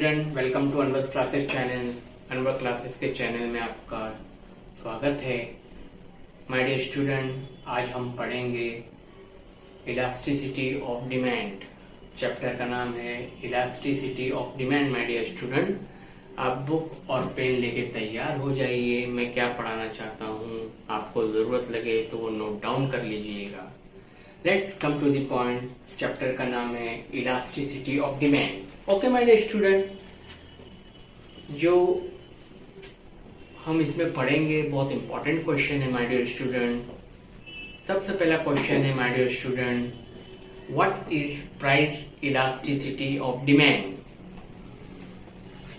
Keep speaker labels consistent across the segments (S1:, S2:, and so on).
S1: Student, welcome to Anwar classes channel. Anwar classes के channel में आपका स्वागत है। माय डियर स्टूडेंट, आज हम पढ़ेंगे इलास्टिसिटी ऑफ डिमांड। चैप्टर का नाम है elasticity of demand. My dear student, आप बुक और पेन लेके तैयार हो जाइए। मैं क्या पढ़ाना चाहता हूँ, आपको जरूरत लगे तो वो नोट डाउन कर लीजिएगा। Let's come to the point. Chapter का नाम है elasticity of demand. Okay my dear student, जो हम इसमें पढ़ेंगे बहुत इंपॉर्टेंट क्वेश्चन है माय डियर स्टूडेंट। सबसे पहला क्वेश्चन है my dear student, what is price elasticity of demand.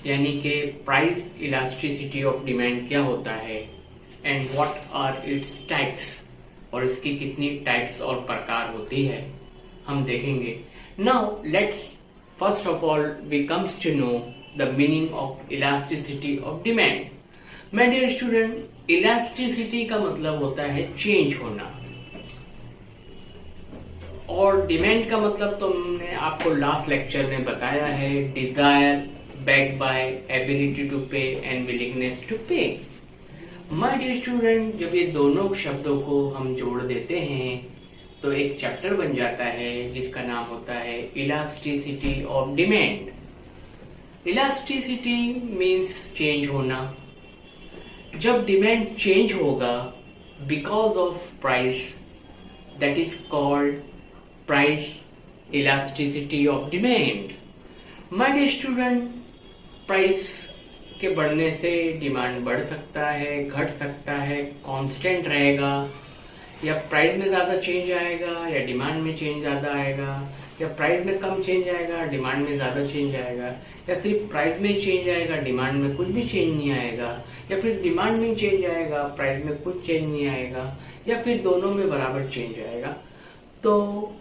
S1: यानी कि प्राइस इलास्टिसिटी ऑफ डिमांड क्या होता है and what are its types, और इसकी कितनी टाइप्स और प्रकार होती है हम देखेंगे। Now let's first of all we comes to know the meaning of elasticity of demand. My dear student, elasticity का मतलब होता है चेंज होना, और डिमांड का मतलब तो हमने आपको लास्ट लेक्चर में बताया है, desire backed by ability to pay and willingness to pay. My dear student, जब ये दोनों शब्दों को हम जोड़ देते हैं तो एक चैप्टर बन जाता है जिसका नाम होता है elasticity of demand. Elasticity means change होना। जब डिमांड चेंज होगा because of price, that is called price elasticity of demand. My dear student, price के बढ़ने से डिमांड बढ़ सकता है, घट सकता है, कांस्टेंट रहेगा, या प्राइस में ज्यादा चेंज आएगा या डिमांड में चेंज ज्यादा आएगा, या प्राइस में कम चेंज आएगा डिमांड में ज्यादा चेंज आएगा, या सिर्फ प्राइस में चेंज आएगा डिमांड में कुछ भी चेंज नहीं आएगा, या फिर डिमांड में चेंज आएगा प्राइस में कुछ चेंज नहीं आएगा, या फिर दोनों में बराबर चेंज आएगा। तो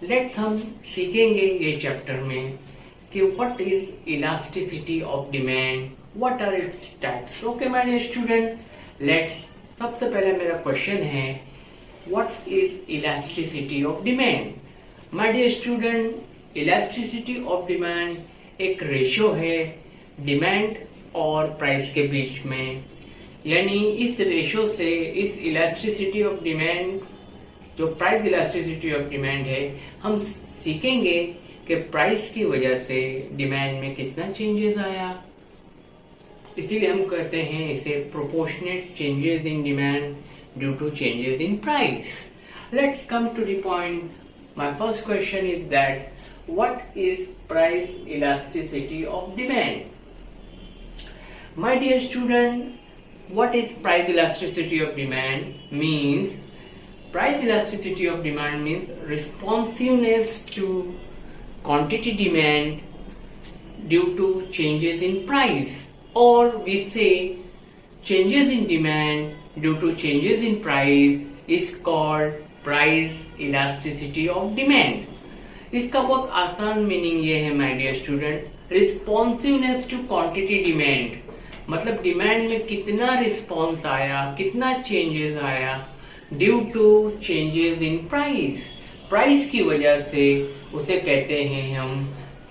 S1: लेट्स हम सीखेंगे ये चैप्टर में कि what is elasticity of demand, what are its types. Okay my dear student, let's सबसे पहले मेरा क्वेश्चन है, what is elasticity of demand. My dear student, elasticity of demand एक रेशो है डिमांड और प्राइस के बीच में। यानी इस रेशो से, इस इलास्टिसिटी ऑफ डिमांड, जो प्राइस इलास्टिसिटी ऑफ डिमांड है, हम सीखेंगे कि प्राइस की वजह से डिमांड में कितना चेंजेस आया। इसीलिए हम कहते हैं इसे proportionate changes in demand due to changes in price. Let's come to the point. My first question is that what is price elasticity of demand. My dear student, what is price elasticity of demand means, price elasticity of demand means responsiveness to quantity demand due to changes in price, or we say changes in demand due to changes in price is called price elasticity of demand। इसका बहुत आसान meaning ये है my dear student, responsiveness to quantity demand, मतलब demand में कितना response आया, कितना चेंजेस आया due to changes in price. Price की वजह से उसे कहते हैं हम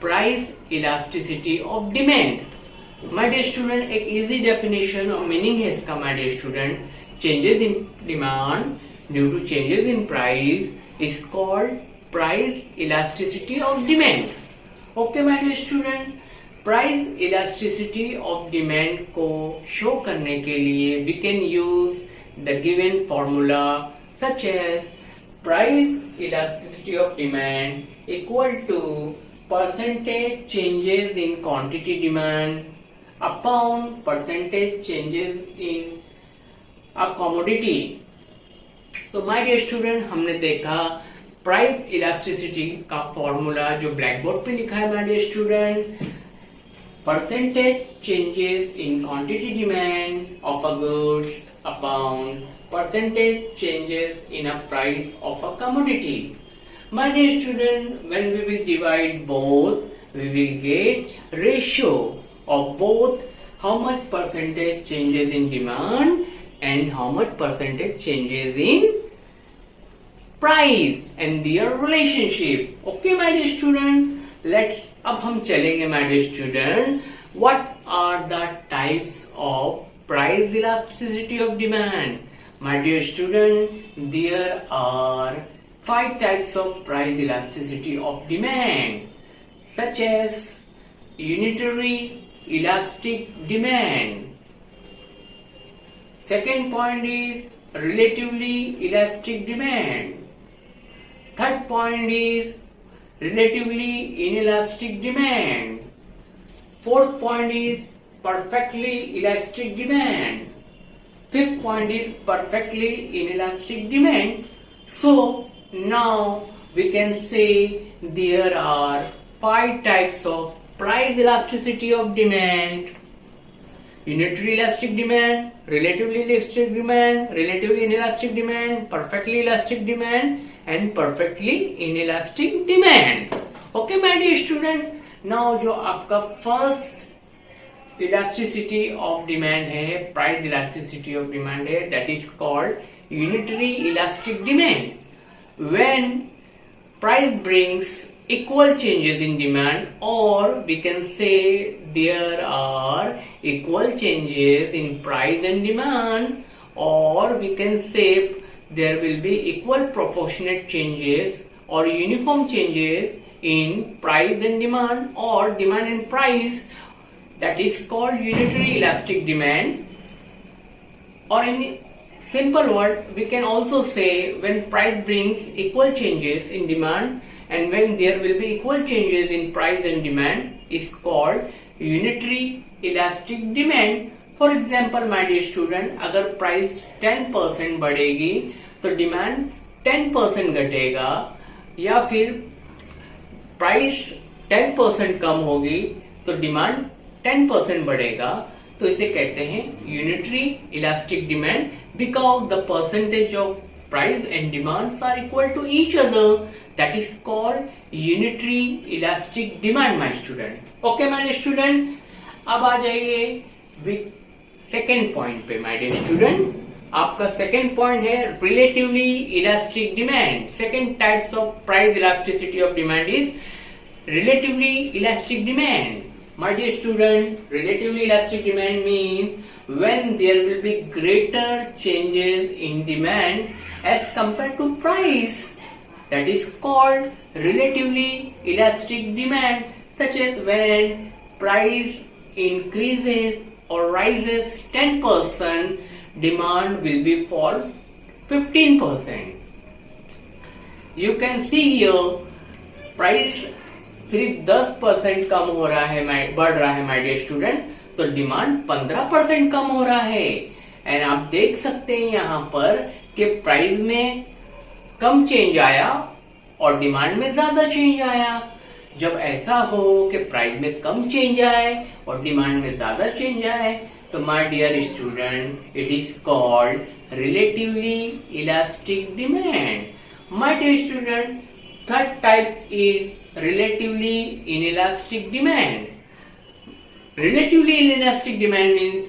S1: price elasticity of demand. My dear student, एक इजी डेफिनेशन और मीनिंग है इसका my dear student, changes in demand due to changes in price is called price elasticity of demand. Okay my dear student, price elasticity of demand को show करने के लिए we can use the given formula such as price elasticity of demand equal to percentage changes in quantity demand upon percentage changes in a commodity। तो my dear student, हमने देखा price elasticity का formula जो black board पे लिखा है my dear student, percentage changes in quantity demand of a goods upon percentage changes in a price of a commodity। My dear student, when we will divide both, we will get ratio of both how much percentage changes in demand and how much percentage changes in price and their relationship। Okay my dear student, let's अब हम चलेंगे my dear student What are the types of price elasticity of demand? My dear student, there are 5 types of price elasticity of demand, such as unitary elastic demand. Second point is relatively elastic demand. Third point is relatively inelastic demand. Fourth point is perfectly elastic demand. Fifth point is perfectly inelastic demand. So now we can say there are 5 types of price elasticity of demand: unitary elastic demand, relatively elastic demand, relatively inelastic demand, perfectly elastic demand, and perfectly inelastic demand. Okay, my dear student, now जो आपका first elasticity of demand है, price elasticity of demand है, that is called unitary elastic demand. When price brings equal changes in demand, or we can say there are equal changes in price and demand, or we can say there will be equal proportionate changes or uniform changes in price and demand, or demand and price. That is called unitary elastic demand. Or in simple word, we can also say when price brings equal changes in demand and when there will be equal changes in price and demand is called unitary elastic demand. For example, my dear student, अगर price 10% बढ़ेगी तो demand 10% घटेगा, या फिर price 10% कम होगी तो demand 10% बढ़ेगा. तो इसे कहते हैं unitary elastic demand, because the percentage of price and demands are equal to each other. That is called unitary elastic demand, my student. Okay, my dear student. अब आ जाइए सेकेंड पॉइंट पे, my dear student. आपका second point है relatively elastic demand. Second types of price elasticity of demand is relatively elastic demand. My dear student, relatively elastic demand means when there will be greater changes in demand as compared to price. That is called relatively elastic demand, such as when price increases or rises 10%, demand will be fall 15%. You can see here price सिर्फ 10% कम हो रहा है, बढ़ रहा है my dear student, तो demand 15% कम हो रहा है. एंड आप देख सकते हैं यहाँ पर कि प्राइस में कम चेंज आया और डिमांड में ज्यादा चेंज आया. जब ऐसा हो कि प्राइस में कम चेंज आए और डिमांड में ज्यादा चेंज आए, तो my dear student, it is called relatively elastic demand. My dear student, third type is relatively inelastic demand. Relatively inelastic demand means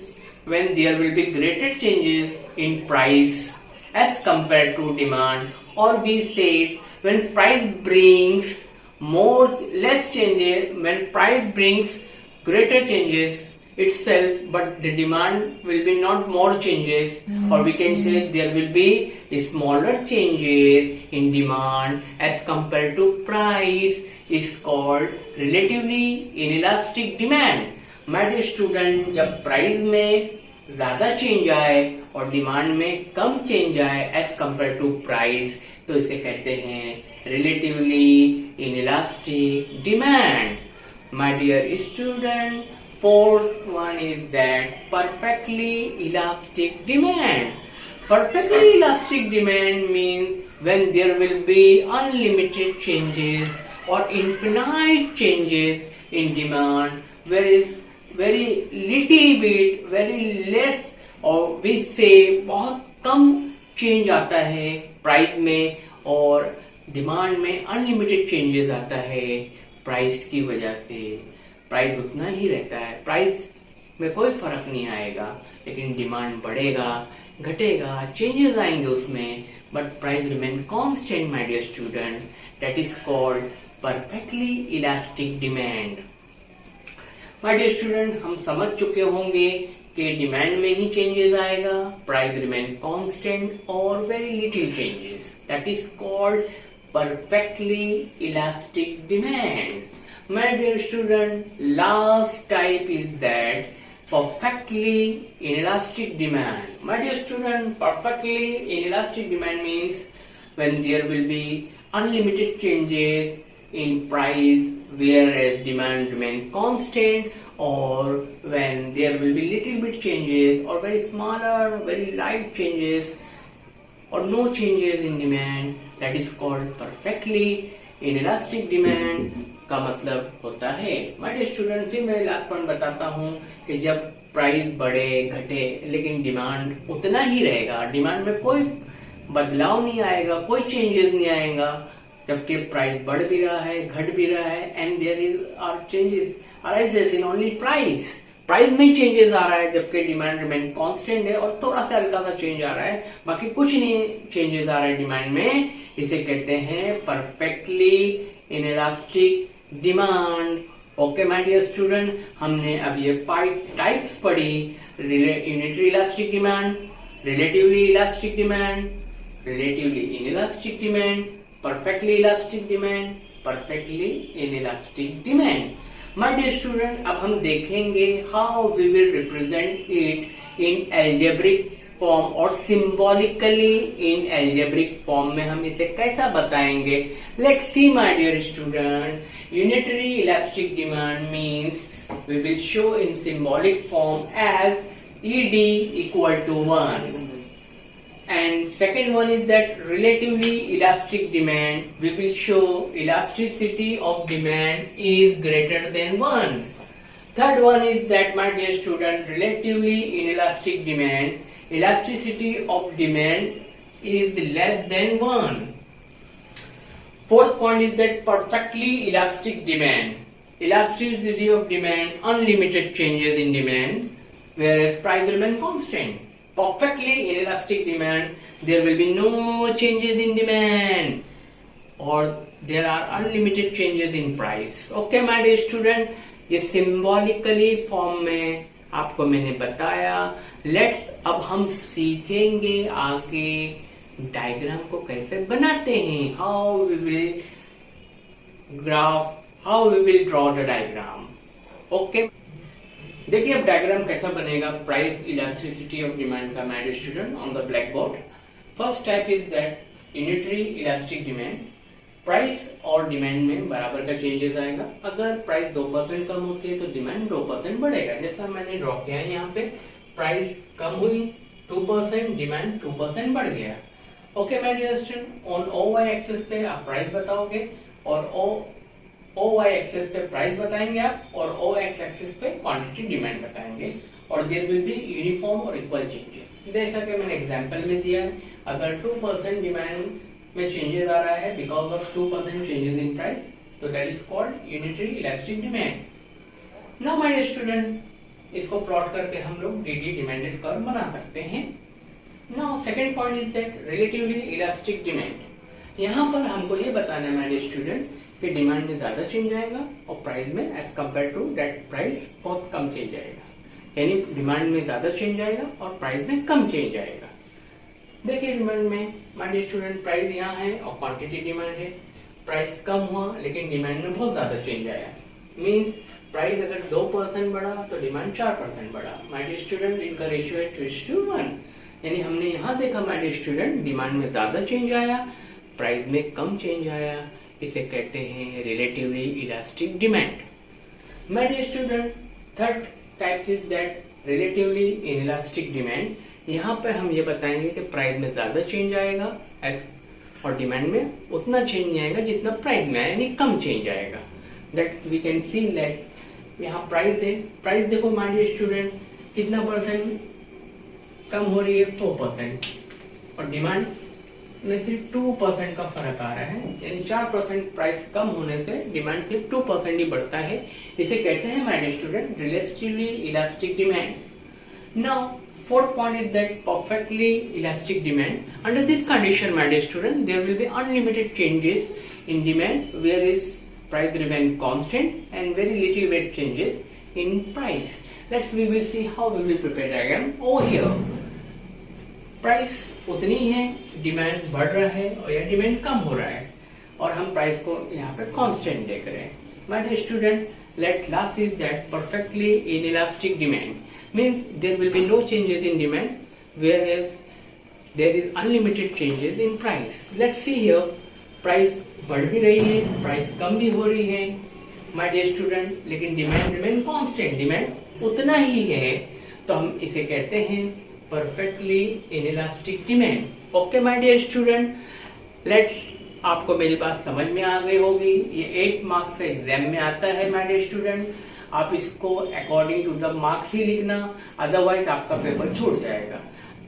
S1: when there will be greater changes in price as compared to demand, or we say when price brings less changes, when price brings greater changes itself, but the demand will be not more changes, or we can say there will be smaller changes in demand as compared to price, is called relatively inelastic demand. My dear student, जब price में ज्यादा change आए और demand में कम change आए as compare to price, तो इसे कहते हैं relatively inelastic demand. My dear student, fourth one is that perfectly elastic demand. Perfectly elastic demand means when there will be unlimited changes or infinite changes in demand, whereas very little bit, very less, और we say बहुत कम change आता है price में, और demand में unlimited changes आता है प्राइस की वजह से. प्राइस उतना ही रहता है, प्राइस में कोई फर्क नहीं आएगा, लेकिन डिमांड बढ़ेगा, घटेगा, चेंजेस आएंगे उसमें, but price remain constant my dear student. That is called perfectly elastic demand. My dear student, हम समझ चुके होंगे कि डिमांड में ही चेंजेस आएगा, प्राइस रिमेन कांस्टेंट और very little changes, that is called perfectly elastic demand. My dear student, last type is that perfectly inelastic demand. My dear student, perfectly inelastic demand means when there will be unlimited changes in price whereas demand remain constant, or when there will be little bit changes or very smaller, very light changes or no changes in demand, that is called perfectly inelastic demand का मतलब होता है। My dear student, फिर मैं last point बताता हूँ कि जब प्राइस बढ़े घटे लेकिन डिमांड उतना ही रहेगा, डिमांड में कोई बदलाव नहीं आएगा, कोई चेंजेस नहीं आएगा, जबकि प्राइस बढ़ भी रहा है घट भी रहा है, and there is are changes arises in only price में ही चेंजेस आ रहा है, जबकि डिमांड रिमेन कांस्टेंट है और थोड़ा सा हल्का सा चेंज आ रहा है, बाकी कुछ नहीं चेंजेस आ रहा है डिमांड में। इसे कहते हैं perfectly inelastic demand. Okay my dear student, हमने अब ये 5 टाइप्स पढ़ी, unitary elastic demand, relatively elastic demand, relatively inelastic demand, perfectly elastic demand, perfectly inelastic demand. My dear student, अब हम देखेंगे how we will represent it in algebraic form और symbolically in algebraic form में हम इसे कैसा बताएंगे। Let's see my dear student, unitary elastic demand means we will show in symbolic form as ED equal to 1, and second one is that relatively elastic demand, we will show elasticity of demand is greater than 1. Third one is that, my dear student, relatively inelastic demand, elasticity of demand is less than 1. Fourth point is that perfectly elastic demand, elasticity of demand, unlimited changes in demand, whereas price remain constant. Perfectly inelastic demand, there will be no changes in demand, or there are unlimited changes in price. Okay my dear student, ये symbolically form में आपको मैंने बताया। Let's अब हम सीखेंगे आगे diagram को कैसे बनाते हैं, how we will draw the diagram. Okay, देखिए अब डायग्राम कैसा बनेगा प्राइस इलास्टिसिटी ऑफ डिमांड का my dear student on the blackboard. First type is that unitary elastic demand, price और डिमांड में बराबर का चेंजेस आएगा। अगर प्राइस 2% कम होती है तो डिमांड 2% बढ़ेगा, जैसा मैंने ड्रॉ किया है यहाँ पे, प्राइस कम हुई 2%, डिमांड 2% बढ़ गया। Okay my dear student, on OY axis पे आप प्राइस बताओगे और OY एक्सिस पे प्राइस बताएंगे आप, और OX एक्सिस पे क्वांटिटी डिमांड बताएंगे, और देयर विल बी यूनिफॉर्म और इक्वल चेंजेस। जैसा कि मैंने एग्जांपल में दिया है, अगर 2% डिमांड में चेंजेस आ रहा है because of 2% changes in price, तो that is called unitary elastic demand. Now my dear student, इसको प्लॉट करके हम लोग DD डिमांडेड कर्व बना सकते हैं। Now second point is that relatively elastic demand. यहाँ पर हमको ये बताना है माय डियर स्टूडेंट कि डिमांड में ज्यादा चेंज आएगा और प्राइस में as compare to that price बहुत कम चेंज आएगा, यानी डिमांड में ज्यादा चेंज आएगा और प्राइस में कम चेंज आएगा। देखिए डिमांड में माय डियर स्टूडेंट प्राइस यहाँ है और क्वांटिटी डिमांड है, प्राइस कम हुआ लेकिन डिमांड में बहुत ज्यादा चेंज आया, मींस प्राइस अगर 2% बढ़ा तो डिमांड 4% बढ़ा। माय डियर स्टूडेंट, इनका रेशियो है 2:1, यानी हमने यहाँ देखा माय डियर स्टूडेंट डिमांड में ज्यादा चेंज आया, प्राइस में कम चेंज आया, इसे कहते हैं relatively elastic demand. My dear student, third type is that relatively inelastic demand. यहाँ पे हम ये बताएंगे कि प्राइस में ज्यादा चेंज आएगा और डिमांड में उतना चेंज नहीं आएगा जितना प्राइस में आया, यानी कम चेंज आएगा। That we can see that यहाँ प्राइस है, प्राइस देखो माय डियर स्टूडेंट कितना परसेंट कम हो रही है, 4%, और डिमांड में सिर्फ 2% का फर्क आ रहा है, यानी 4% प्राइस कम होने से डिमांड सिर्फ 2% ही बढ़ता है। इसे कहते हैं my dear student relatively elastic demand. Now fourth point is that perfectly elastic demand. Under this condition, my dear student, there will be unlimited changes in demand, whereas price remain constant and very little bit changes in price. We will see how we will prepare diagram over here. Price उतनी है, demand बढ़ रहा है और या demand कम हो रहा है और हम प्राइस को यहाँ पे कांस्टेंट देख रहे हैं. My dear student, let last is that perfectly inelastic demand means there will be no changes in demand whereas there is unlimited changes in price. Let's see here, price बढ़ भी रही है, प्राइस कम भी हो रही है माय डियर स्टूडेंट, लेकिन demand remain constant, demand उतना ही है, तो हम इसे कहते हैं perfectly inelastic demand. Okay my dear student, let's, आपको मेरी बात समझ में आ गई होगी. ये 8 मार्क्स से एग्जाम में आता है माय डियर स्टूडेंट. आप इसको अकॉर्डिंग टू द मार्क्स ही लिखना, अदरवाइज आपका पेपर छूट जाएगा.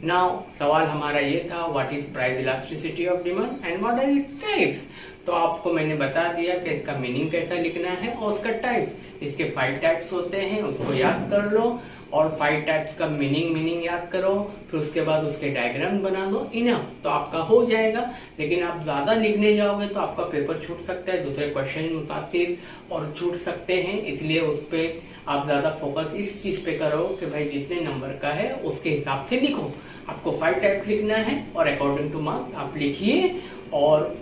S1: नाउ सवाल हमारा ये था, what is price elasticity of demand and what are its types. तो आपको मैंने बता दिया कि इसका मीनिंग कैसा लिखना है और उसका टाइप्स. इसके 5 टाइप्स होते हैं, उसको याद कर लो और 5 टाइप्स का मीनिंग याद करो, फिर उसके बाद उसके डायग्राम बना दो, इनफ, तो आपका हो जाएगा. लेकिन आप ज्यादा लिखने जाओगे तो आपका पेपर छूट सकता है, दूसरे क्वेश्चन मुताबिक और छूट सकते हैं. इसलिए उस पर आप ज्यादा फोकस इस चीज पे करो कि भाई जितने नंबर का है उसके हिसाब से लिखो. आपको 5 टाइप्स लिखना है और अकॉर्डिंग टू मार्क्स आप लिखिए और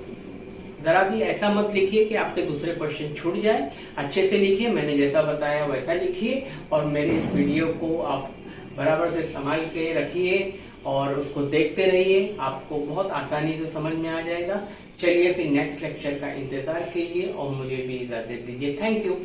S1: जरा भी ऐसा मत लिखिए कि आपके दूसरे क्वेश्चन छूट जाए. अच्छे से लिखिए, मैंने जैसा बताया वैसा लिखिए और मेरे इस वीडियो को आप बराबर से संभाल के रखिए और उसको देखते रहिए, आपको बहुत आसानी से समझ में आ जाएगा. चलिए फिर नेक्स्ट लेक्चर का इंतजार कीजिए और मुझे भी इजाजत दीजिए. Thank you.